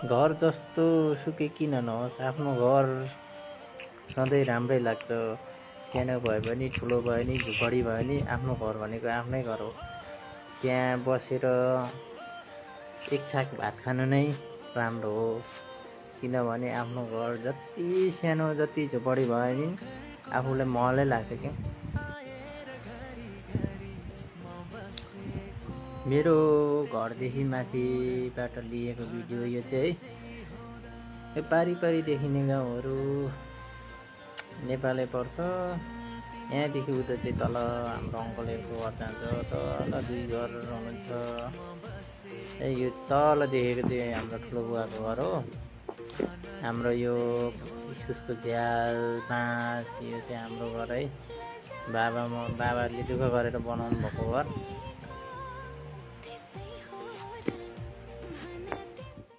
घर जस्तो सुकै किन नहोस्, आफ्नो घर सधैँ राम्रै लाग्छ। सानो भए पनि ठुलो भए नि झुपडी भए नि आफ्नो घर भनेको आफ्नै घर हो। त्यहाँ बसेर एक छाक भात खानु नै राम्रो हो। किनभने आफ्नो घर जति सानो जति झुपडी भए नि आफूलाई महलै लाग्छ क्या। मेरो घरदेखि माथिबाट लिएको भिडियो यो चाहिँ है। पारी देखिने गाउँहरू नेपालै पर्छ। यहाँदेखि उता चाहिँ तल हाम्रो अङ्कलहरूको घर जान्छ, तल 2 घर हुनुहुन्छ। यो तल देखेको चाहिँ हाम्रो ठुलो बुवाको घर हो। हाम्रो यो इस्कुसको झ्याल बाँस यो चाहिँ हाम्रो घर है। बाबाले दुःख गरेर बनाउनु भएको घर।